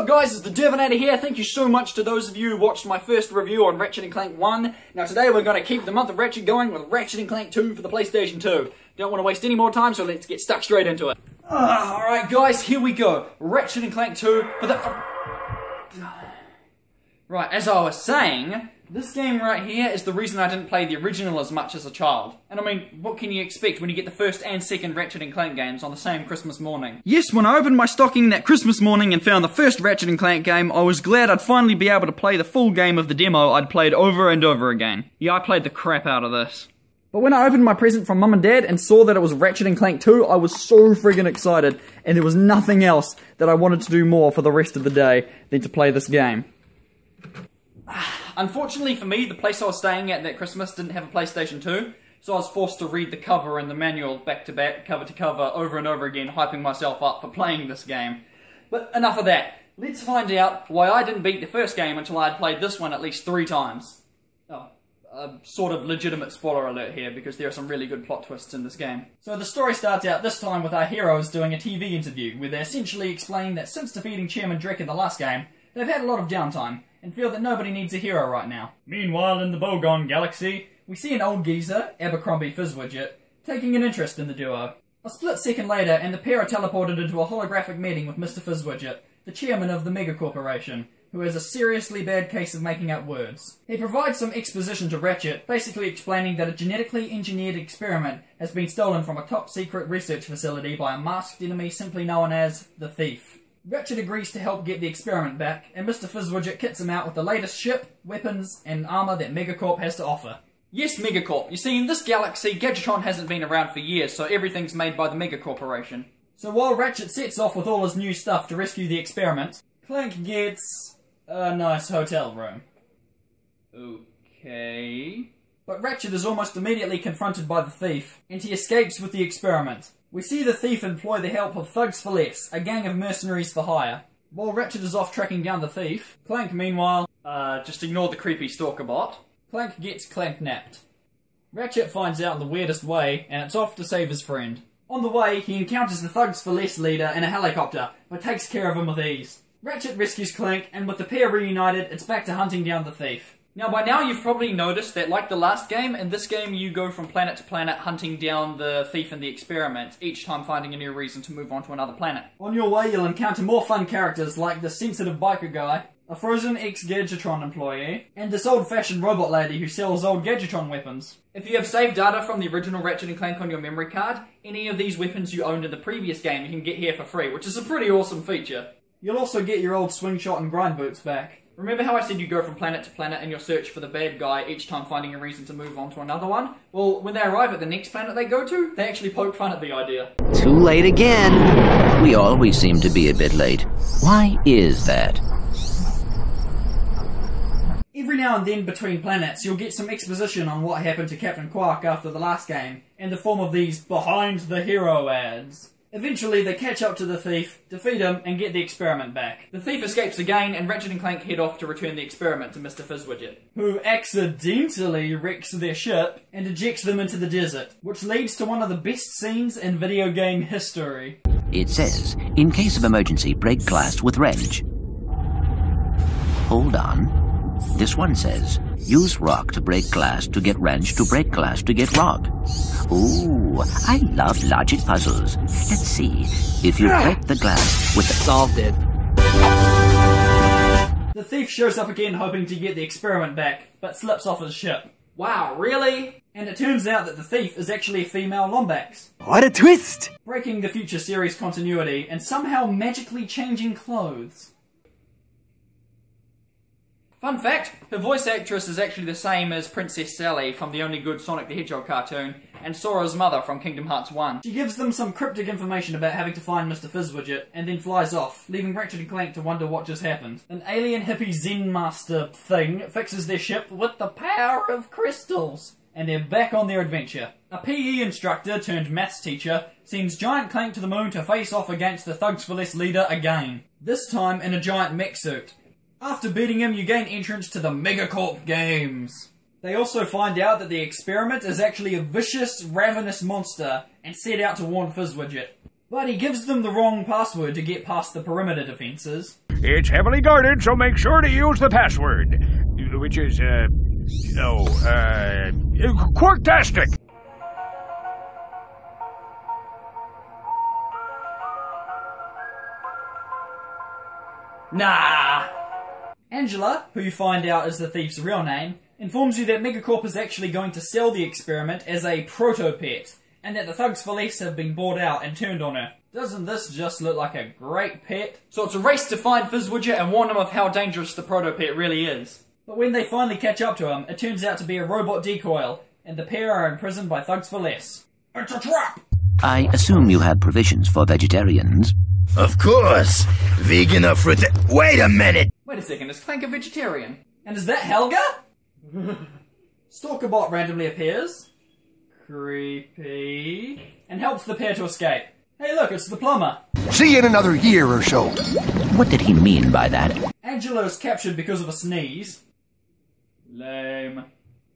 up guys, it's the Divinator here. Thank you so much to those of you who watched my first review on Ratchet and Clank 1. Now today we're going to keep the month of Ratchet going with Ratchet and Clank 2 for the PlayStation 2. Don't want to waste any more time, so let's get stuck straight into it. Alright guys, here we go. Ratchet and Clank 2 for the... Right, as I was saying, this game right here is the reason I didn't play the original as much as a child. And I mean, what can you expect when you get the first and second Ratchet and Clank games on the same Christmas morning? Yes, when I opened my stocking that Christmas morning and found the first Ratchet and Clank game, I was glad I'd finally be able to play the full game of the demo I'd played over and over again. Yeah, I played the crap out of this. But when I opened my present from Mum and Dad and saw that it was Ratchet and Clank 2, I was so friggin' excited, and there was nothing else that I wanted to do more for the rest of the day than to play this game. Unfortunately for me, the place I was staying at that Christmas didn't have a PlayStation 2, so I was forced to read the cover and the manual back to back, cover to cover, over and over again, hyping myself up for playing this game. But enough of that. Let's find out why I didn't beat the first game until I had played this one at least 3 times. Oh, a sort of legitimate spoiler alert here, because there are some really good plot twists in this game. So the story starts out this time with our heroes doing a TV interview, where they essentially explain that since defeating Chairman Drek in the last game, they've had a lot of downtime, and feel that nobody needs a hero right now. Meanwhile, in the Bogon Galaxy, we see an old geezer, Abercrombie Fizzwidget, taking an interest in the duo. A split second later, and the pair are teleported into a holographic meeting with Mr. Fizzwidget, the chairman of the Mega Corporation, who has a seriously bad case of making up words. He provides some exposition to Ratchet, basically explaining that a genetically engineered experiment has been stolen from a top-secret research facility by a masked enemy simply known as the Thief. Ratchet agrees to help get the experiment back, and Mr. Fizzwidget kits him out with the latest ship, weapons, and armor that Megacorp has to offer. Yes, Megacorp. You see, in this galaxy, Gadgetron hasn't been around for years, so everything's made by the Mega Corporation. So while Ratchet sets off with all his new stuff to rescue the experiment, Clank gets a nice hotel room. Okay... But Ratchet is almost immediately confronted by the Thief, and he escapes with the experiment. We see the Thief employ the help of Thugs for Less, a gang of mercenaries for hire. While Ratchet is off tracking down the Thief, Clank meanwhile, just ignore the creepy stalker bot, Clank gets Clank-napped. Ratchet finds out in the weirdest way, and it's off to save his friend. On the way, he encounters the Thugs for Less leader in a helicopter, but takes care of him with ease. Ratchet rescues Clank, and with the pair reunited, it's back to hunting down the Thief. Now by now you've probably noticed that like the last game, in this game you go from planet to planet hunting down the Thief and the experiment, each time finding a new reason to move on to another planet. On your way you'll encounter more fun characters like the sensitive biker guy, a frozen ex-Gadgetron employee, and this old-fashioned robot lady who sells old Gadgetron weapons. If you have saved data from the original Ratchet and Clank on your memory card, any of these weapons you owned in the previous game you can get here for free, which is a pretty awesome feature. You'll also get your old swingshot and grind boots back. Remember how I said you go from planet to planet in your search for the bad guy, each time finding a reason to move on to another one? Well, when they arrive at the next planet they go to, they actually poke fun at the idea. Too late again. We always seem to be a bit late. Why is that? Every now and then between planets you'll get some exposition on what happened to Captain Quark after the last game, in the form of these behind the hero ads. Eventually, they catch up to the Thief, defeat him, and get the experiment back. The Thief escapes again, and Ratchet and Clank head off to return the experiment to Mr. Fizzwidget, who accidentally wrecks their ship and ejects them into the desert, which leads to one of the best scenes in video game history. It says, in case of emergency, break glass with wrench. Hold on. This one says, use rock to break glass to get wrench to break glass to get rock. Ooh, I love logic puzzles. Let's see. If you break the glass with the... Solved it. The Thief shows up again hoping to get the experiment back, but slips off his ship. Wow, really? And it turns out that the Thief is actually a female Lombax. What a twist! Breaking the future series continuity and somehow magically changing clothes. Fun fact, her voice actress is actually the same as Princess Sally from the only good Sonic the Hedgehog cartoon, and Sora's mother from Kingdom Hearts 1. She gives them some cryptic information about having to find Mr. Fizzwidget, and then flies off, leaving Ratchet and Clank to wonder what just happened. An alien hippie Zen master thing fixes their ship with the power of crystals, and they're back on their adventure. A PE instructor turned maths teacher sends Giant Clank to the moon to face off against the Thugs for Less leader again, this time in a giant mech suit. After beating him, you gain entrance to the Megacorp games. They also find out that the experiment is actually a vicious, ravenous monster and set out to warn Fizzwidget. But he gives them the wrong password to get past the perimeter defenses. It's heavily guarded, so make sure to use the password. Which is, Quarktastic! Nah! Angela, who you find out is the thief's real name, informs you that Megacorp is actually going to sell the experiment as a proto-pet, and that the thugs for less have been bought out and turned on her. Doesn't this just look like a great pet? So it's a race to find Fizzwidget and warn him of how dangerous the proto-pet really is. But when they finally catch up to him, it turns out to be a robot decoy, and the pair are imprisoned by thugs for less. It's a trap! I assume you have provisions for vegetarians. Of course! Vegan or wait a minute! Wait a second, is Clank a vegetarian? And is that Helga? Stalkerbot randomly appears. Creepy. And helps the pair to escape. Hey look, it's the plumber. See you in another year or so. What did he mean by that? Angela is captured because of a sneeze. Lame.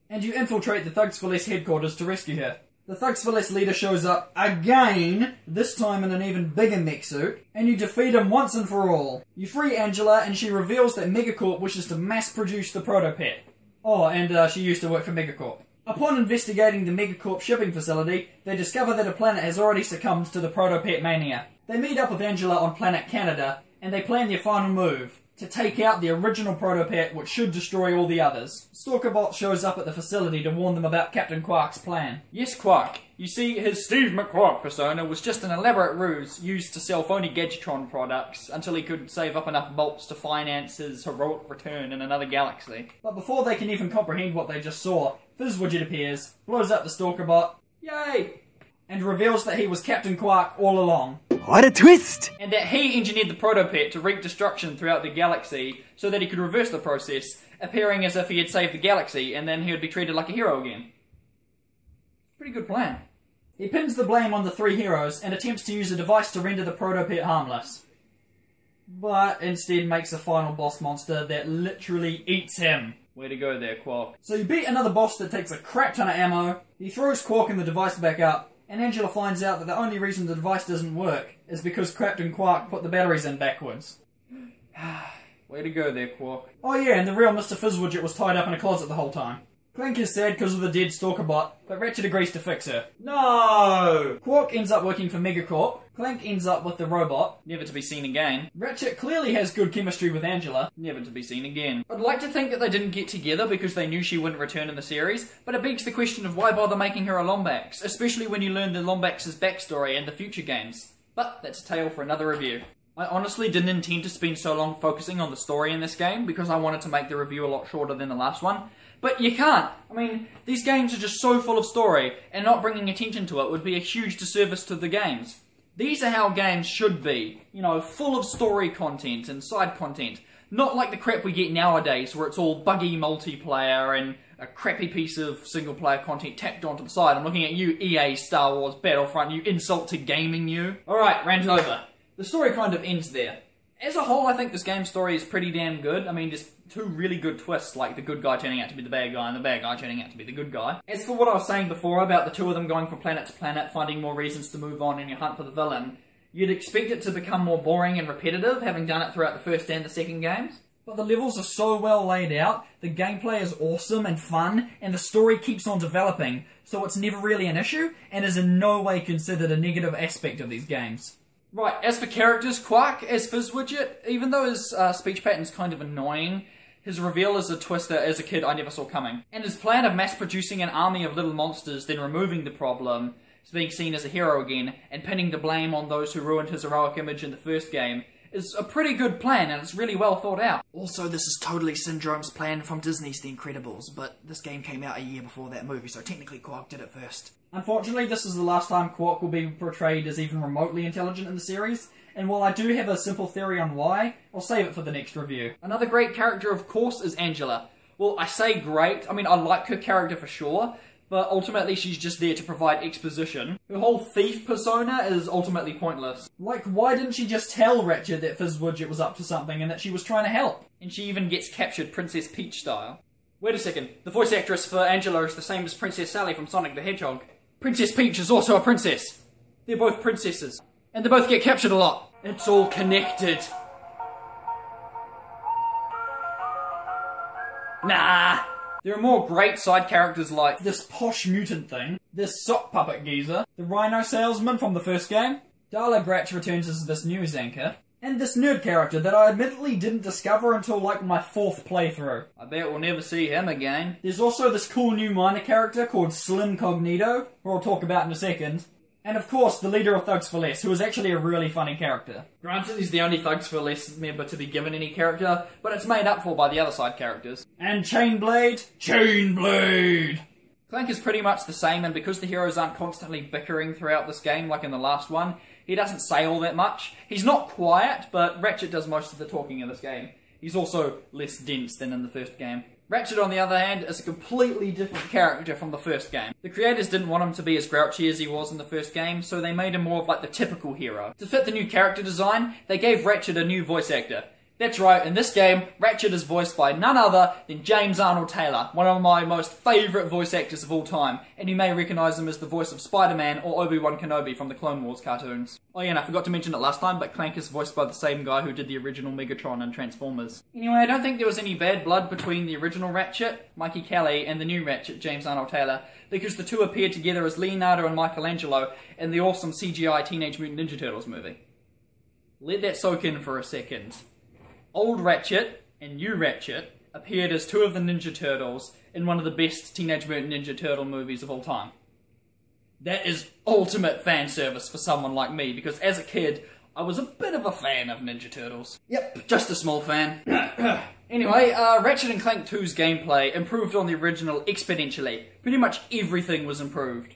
And you infiltrate the Thugs for Less headquarters to rescue her. The Thugs for Less leader shows up again, this time in an even bigger mech suit, and you defeat him once and for all. You free Angela, and she reveals that Megacorp wishes to mass-produce the proto-pet. Oh, and she used to work for Megacorp. Upon investigating the Megacorp shipping facility, they discover that a planet has already succumbed to the proto-pet mania. They meet up with Angela on planet Canada, and they plan their final move, to take out the original proto-pet, which should destroy all the others. Stalkerbot shows up at the facility to warn them about Captain Quark's plan. Yes, Quark. You see, his Steve McQuark persona was just an elaborate ruse used to sell phony Gadgetron products until he could save up enough bolts to finance his heroic return in another galaxy. But before they can even comprehend what they just saw, Fizzwidget appears, blows up the Stalkerbot, yay, and reveals that he was Captain Quark all along. What a twist! And that he engineered the proto-pet to wreak destruction throughout the galaxy so that he could reverse the process, appearing as if he had saved the galaxy, and then he would be treated like a hero again. Pretty good plan. He pins the blame on the three heroes and attempts to use a device to render the proto-pet harmless. But instead makes a final boss monster that literally eats him. Way to go there, Quark. So you beat another boss that takes a crap ton of ammo, he throws Quark and the device back up, and Angela finds out that the only reason the device doesn't work is because Captain Quark put the batteries in backwards. Way to go there, Quark. Oh yeah, and the real Mr. Fizzwidget was tied up in a closet the whole time. Clank is sad because of the dead Stalkerbot, but Ratchet agrees to fix her. No! Quark ends up working for Megacorp, Clank ends up with the robot, never to be seen again. Ratchet clearly has good chemistry with Angela, never to be seen again. I'd like to think that they didn't get together because they knew she wouldn't return in the series, but it begs the question of why bother making her a Lombax, especially when you learn the Lombax's backstory in the future games. But that's a tale for another review. I honestly didn't intend to spend so long focusing on the story in this game because I wanted to make the review a lot shorter than the last one. But you can't. I mean, these games are just so full of story, and not bringing attention to it would be a huge disservice to the games. These are how games should be. You know, full of story content and side content. Not like the crap we get nowadays, where it's all buggy multiplayer and a crappy piece of single-player content tacked onto the side. I'm looking at you, EA Star Wars Battlefront, you insult to gaming, you. Alright, rant over. The story kind of ends there. As a whole, I think this game's story is pretty damn good. I mean, there's two really good twists, like the good guy turning out to be the bad guy and the bad guy turning out to be the good guy. As for what I was saying before about the two of them going from planet to planet, finding more reasons to move on in your hunt for the villain, you'd expect it to become more boring and repetitive, having done it throughout the first and the second games. But the levels are so well laid out, the gameplay is awesome and fun, and the story keeps on developing, so it's never really an issue, and is in no way considered a negative aspect of these games. Right, as for characters, Quark as Fizzwidget, even though his speech pattern's kind of annoying, his reveal is a twist that as a kid I never saw coming. And his plan of mass-producing an army of little monsters, then removing the problem, is being seen as a hero again, and pinning the blame on those who ruined his heroic image in the first game, is a pretty good plan, and it's really well thought out. Also, this is totally Syndrome's plan from Disney's The Incredibles, but this game came out a year before that movie, so technically Quark did it first. Unfortunately, this is the last time Quark will be portrayed as even remotely intelligent in the series, and while I do have a simple theory on why, I'll save it for the next review. Another great character, of course, is Angela. Well, I say great, I mean I like her character for sure, but ultimately she's just there to provide exposition. Her whole thief persona is ultimately pointless. Like, why didn't she just tell Ratchet that Fizzwidget was up to something and that she was trying to help? And she even gets captured Princess Peach style. Wait a second, the voice actress for Angela is the same as Princess Sally from Sonic the Hedgehog. Princess Peach is also a princess. They're both princesses. And they both get captured a lot. It's all connected. Nah! There are more great side characters like this posh mutant thing, this sock puppet geezer, the rhino salesman from the first game, Darla Gratch returns as this news anchor, and this nerd character that I admittedly didn't discover until like my 4th playthrough. I bet we'll never see him again. There's also this cool new minor character called Slim Cognito, who I'll talk about in a second. And of course, the leader of Thugs for Less, who is actually a really funny character. Granted, he's the only Thugs for Less member to be given any character, but it's made up for by the other side characters. And Chainblade? Chainblade! Clank is pretty much the same, and because the heroes aren't constantly bickering throughout this game like in the last one, he doesn't say all that much. He's not quiet, but Ratchet does most of the talking in this game. He's also less dense than in the first game. Ratchet, on the other hand, is a completely different character from the first game. The creators didn't want him to be as grouchy as he was in the first game, so they made him more of like the typical hero. To fit the new character design, they gave Ratchet a new voice actor. That's right, in this game, Ratchet is voiced by none other than James Arnold Taylor, one of my most favourite voice actors of all time, and you may recognise him as the voice of Spider-Man or Obi-Wan Kenobi from the Clone Wars cartoons. Oh yeah, and I forgot to mention it last time, but Clank is voiced by the same guy who did the original Megatron and Transformers. Anyway, I don't think there was any bad blood between the original Ratchet, Mikey Kelly, and the new Ratchet, James Arnold Taylor, because the two appeared together as Leonardo and Michelangelo in the awesome CGI Teenage Mutant Ninja Turtles movie. Let that soak in for a second. Old Ratchet and new Ratchet appeared as two of the Ninja Turtles in one of the best Teenage Mutant Ninja Turtle movies of all time. That is ultimate fan service for someone like me, because as a kid, I was a bit of a fan of Ninja Turtles. Yep, just a small fan. Anyway, Ratchet and Clank 2's gameplay improved on the original exponentially. Pretty much everything was improved.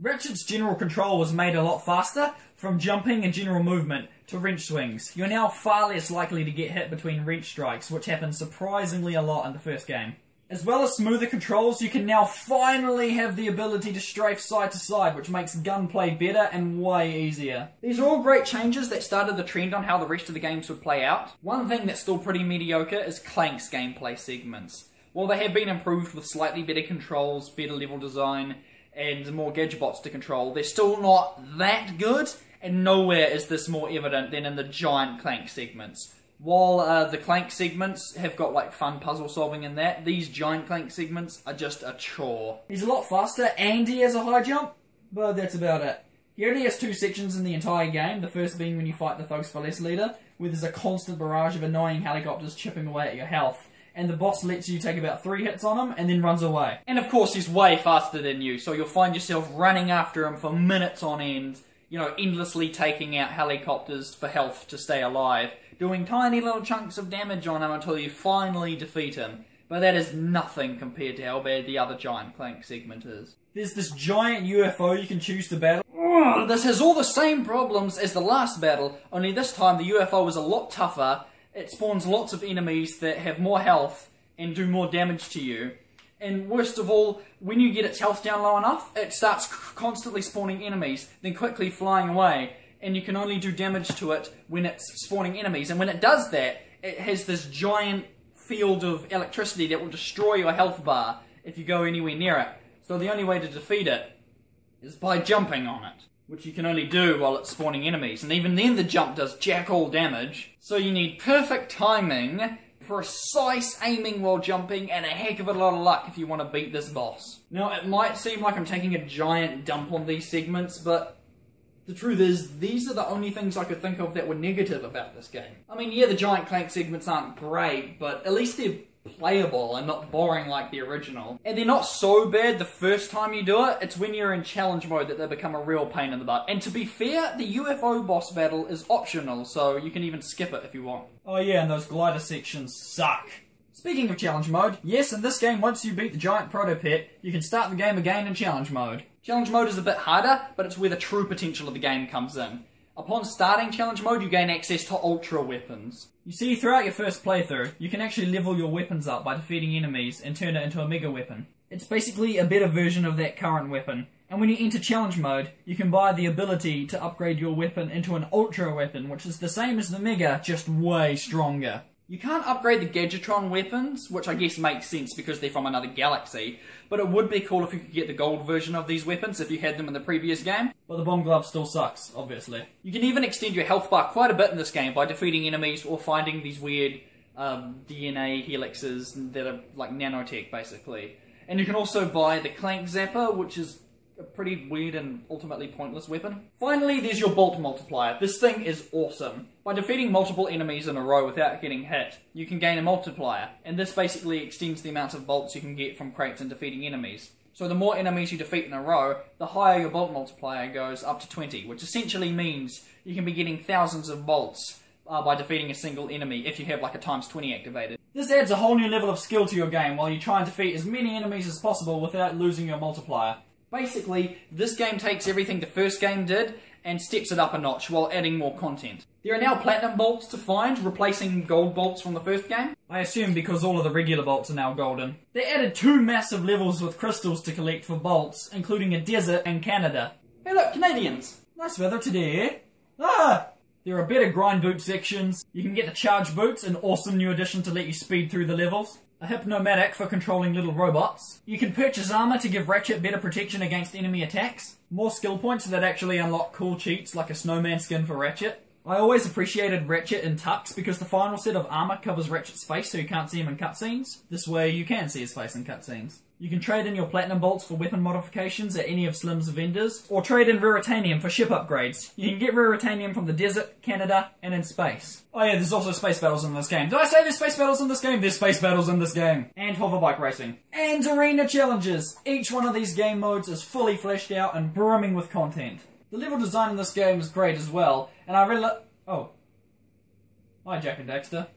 Ratchet's general control was made a lot faster, from jumping and general movement to wrench swings. You're now far less likely to get hit between wrench strikes, which happened surprisingly a lot in the first game. As well as smoother controls, you can now finally have the ability to strafe side to side, which makes gunplay better and way easier. These are all great changes that started the trend on how the rest of the games would play out. One thing that's still pretty mediocre is Clank's gameplay segments. While they have been improved with slightly better controls, better level design, and more Gadgebots to control, they're still not that good, and nowhere is this more evident than in the giant Clank segments. While the Clank segments have got like fun puzzle solving in that, these giant Clank segments are just a chore. He's a lot faster and he has a high jump, but that's about it. He only has 2 sections in the entire game, the first being when you fight the Thugs for Less leader, where there's a constant barrage of annoying helicopters chipping away at your health, and the boss lets you take about 3 hits on him and then runs away. And of course he's way faster than you, so you'll find yourself running after him for minutes on end, you know, endlessly taking out helicopters for health to stay alive, doing tiny little chunks of damage on him until you finally defeat him. But that is nothing compared to how bad the other giant Clank segment is. There's this giant UFO you can choose to battle. This has all the same problems as the last battle, only this time the UFO is a lot tougher. It spawns lots of enemies that have more health and do more damage to you. And worst of all, when you get its health down low enough, it starts constantly spawning enemies, then quickly flying away. And you can only do damage to it when it's spawning enemies. And when it does that, it has this giant field of electricity that will destroy your health bar if you go anywhere near it. So the only way to defeat it is by jumping on it, which you can only do while it's spawning enemies. And even then the jump does jack all damage. So you need perfect timing, precise aiming while jumping, and a heck of a lot of luck if you want to beat this boss. Now, it might seem like I'm taking a giant dump on these segments, but the truth is, these are the only things I could think of that were negative about this game. I mean, yeah, the giant Clank segments aren't great, but at least they're playable and not boring like the original. And they're not so bad the first time you do it, it's when you're in challenge mode that they become a real pain in the butt. And to be fair, the UFO boss battle is optional, so you can even skip it if you want. Oh yeah, and those glider sections suck. Speaking of challenge mode, yes, in this game, once you beat the giant proto-pet, you can start the game again in challenge mode. Challenge mode is a bit harder, but it's where the true potential of the game comes in. Upon starting challenge mode, you gain access to ultra weapons. You see, throughout your first playthrough, you can actually level your weapons up by defeating enemies and turn it into a mega weapon. It's basically a better version of that current weapon. And when you enter challenge mode, you can buy the ability to upgrade your weapon into an ultra weapon, which is the same as the mega, just way stronger. You can't upgrade the Gadgetron weapons, which I guess makes sense because they're from another galaxy, but it would be cool if you could get the gold version of these weapons if you had them in the previous game. But the bomb glove still sucks, obviously. You can even extend your health bar quite a bit in this game by defeating enemies or finding these weird DNA helixes that are like nanotech, basically. And you can also buy the Clank Zapper, which is a pretty weird and ultimately pointless weapon. Finally, there's your Bolt Multiplier. This thing is awesome. By defeating multiple enemies in a row without getting hit, you can gain a multiplier, and this basically extends the amount of bolts you can get from crates and defeating enemies. So the more enemies you defeat in a row, the higher your Bolt Multiplier goes, up to 20, which essentially means you can be getting thousands of bolts by defeating a single enemy if you have like a ×20 activated. This adds a whole new level of skill to your game while you try and defeat as many enemies as possible without losing your multiplier. Basically, this game takes everything the first game did and steps it up a notch while adding more content. There are now platinum bolts to find, replacing gold bolts from the first game. I assume because all of the regular bolts are now golden. They added 2 massive levels with crystals to collect for bolts, including a desert in Canada. Hey look, Canadians! Nice weather today, eh? Ah! There are better grind boot sections. You can get the charge boots, an awesome new addition to let you speed through the levels. A Hypnomatic for controlling little robots. You can purchase armor to give Ratchet better protection against enemy attacks. More skill points that actually unlock cool cheats like a snowman skin for Ratchet. I always appreciated Ratchet in tux because the final set of armor covers Ratchet's face so you can't see him in cutscenes. This way you can see his face in cutscenes. You can trade in your platinum bolts for weapon modifications at any of Slim's vendors, or trade in Raritanium for ship upgrades. You can get Raritanium from the desert, Canada, and in space. Oh yeah, there's also space battles in this game. Did I say there's space battles in this game? There's space battles in this game. And hoverbike racing. And arena challenges. Each one of these game modes is fully fleshed out and brimming with content. The level design in this game is great as well, and I really Oh. Hi, Jack and Daxter.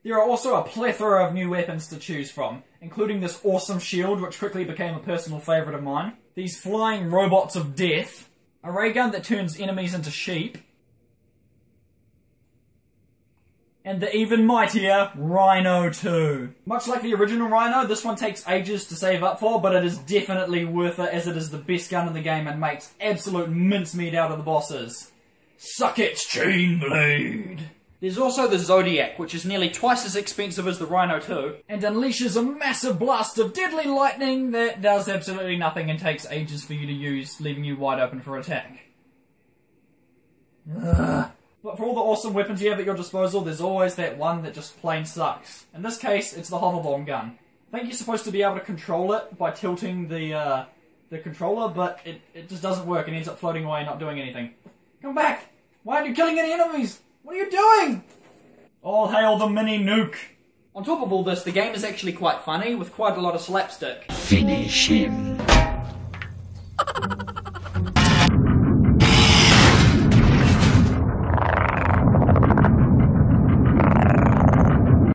There are also a plethora of new weapons to choose from, including this awesome shield which quickly became a personal favourite of mine, these flying robots of death, a ray gun that turns enemies into sheep, and the even mightier Rhino 2. Much like the original Rhino, this one takes ages to save up for, but it is definitely worth it as it is the best gun in the game and makes absolute mincemeat out of the bosses. Suck it, Chain Blade! There's also the Zodiac, which is nearly twice as expensive as the Rhino 2, and unleashes a massive blast of deadly lightning that does absolutely nothing and takes ages for you to use, leaving you wide open for attack. Ugh. But for all the awesome weapons you have at your disposal, there's always that one that just plain sucks. In this case, it's the hoverbomb gun. I think you're supposed to be able to control it by tilting the controller, but it just doesn't work and ends up floating away and not doing anything. Come back! Why aren't you killing any enemies? What are you doing? All hail the mini nuke! On top of all this, the game is actually quite funny, with quite a lot of slapstick. Finish him.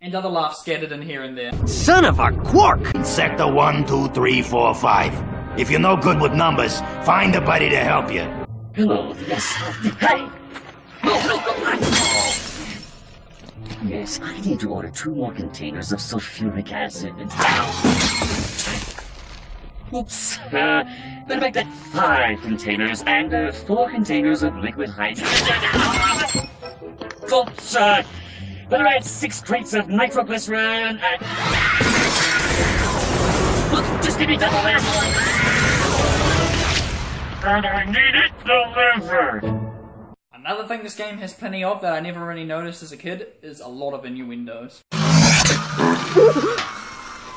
And other laughs scattered in here and there. Son of a quark! Sector 1, 2, 3, 4, 5. If you're no good with numbers, find a buddy to help you. Hello, yes. Hey! Yes, I need to order 2 more containers of sulfuric acid. Oops. Better make that 5 containers and 4 containers of liquid hydrogen. Oops. Better add 6 crates of nitroglycerin and... Just give me double that. And I need it delivered. Another thing this game has plenty of that I never really noticed as a kid is a lot of innuendos.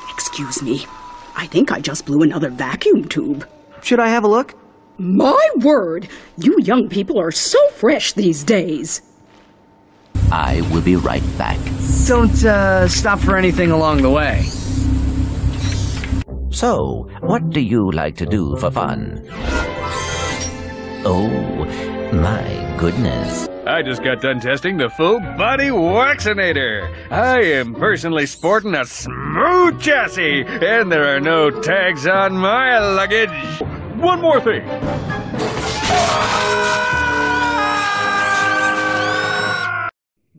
Excuse me. I think I just blew another vacuum tube. Should I have a look? My word! You young people are so fresh these days. I will be right back. Don't, stop for anything along the way. So, what do you like to do for fun? Oh, my goodness. I just got done testing the full body Waxinator. I am personally sporting a smooth chassis, and there are no tags on my luggage. One more thing.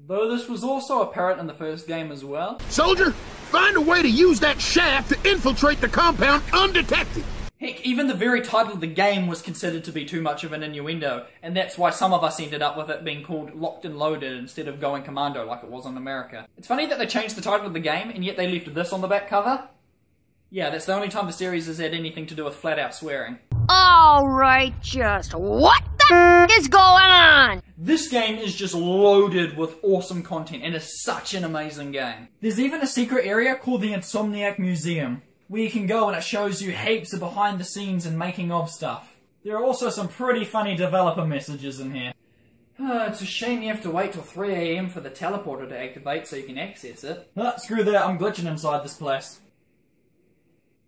Though this was also apparent in the first game as well. Soldier, find a way to use that shaft to infiltrate the compound undetected. Heck, even the very title of the game was considered to be too much of an innuendo, and that's why some of us ended up with it being called Locked and Loaded instead of Going Commando like it was in America. It's funny that they changed the title of the game, and yet they left this on the back cover. Yeah, that's the only time the series has had anything to do with flat-out swearing. Alright, just what the is going on? This game is just loaded with awesome content and is such an amazing game. There's even a secret area called the Insomniac Museum, where you can go and it shows you heaps of behind the scenes and making of stuff. There are also some pretty funny developer messages in here. It's a shame you have to wait till 3 AM for the teleporter to activate so you can access it. Screw that, I'm glitching inside this place.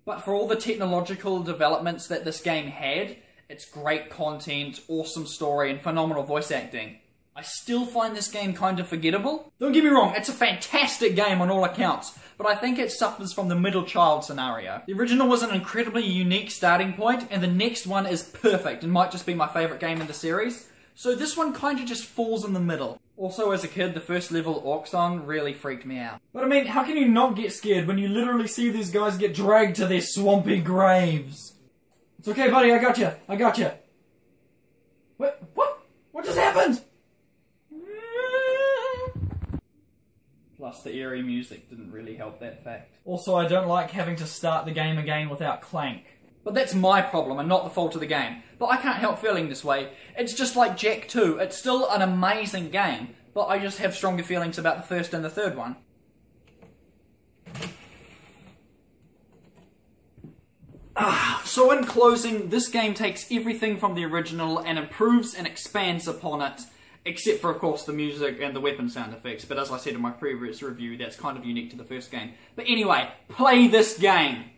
But for all the technological developments that this game had, it's great content, awesome story, and phenomenal voice acting. I still find this game kind of forgettable. Don't get me wrong, it's a fantastic game on all accounts, but I think it suffers from the middle child scenario. The original was an incredibly unique starting point, and the next one is perfect and might just be my favourite game in the series. So this one kind of just falls in the middle. Also, as a kid, the first level Auxon really freaked me out. But I mean, how can you not get scared when you literally see these guys get dragged to their swampy graves? It's okay, buddy, I got you. I got you. What? What just happened? Plus, the eerie music didn't really help that fact. Also, I don't like having to start the game again without Clank. But that's my problem and not the fault of the game. But I can't help feeling this way. It's just like Jak 2. It's still an amazing game, but I just have stronger feelings about the first and the third one. So in closing, this game takes everything from the original and improves and expands upon it, except for, of course, the music and the weapon sound effects. But as I said in my previous review, that's kind of unique to the first game. But anyway, play this game!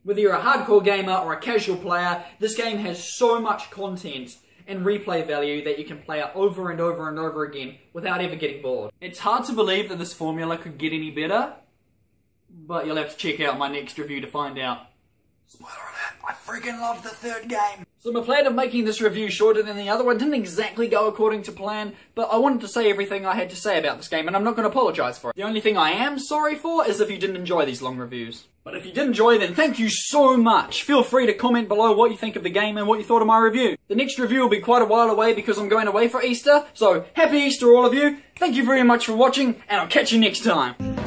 Whether you're a hardcore gamer or a casual player, this game has so much content and replay value that you can play it over and over and over again without ever getting bored. It's hard to believe that this formula could get any better, but you'll have to check out my next review to find out. Spoiler alert, I freaking love the third game! So my plan of making this review shorter than the other one didn't exactly go according to plan, but I wanted to say everything I had to say about this game, and I'm not going to apologise for it. The only thing I am sorry for is if you didn't enjoy these long reviews. But if you did enjoy, then thank you so much! Feel free to comment below what you think of the game and what you thought of my review. The next review will be quite a while away because I'm going away for Easter, so happy Easter all of you, thank you very much for watching, and I'll catch you next time!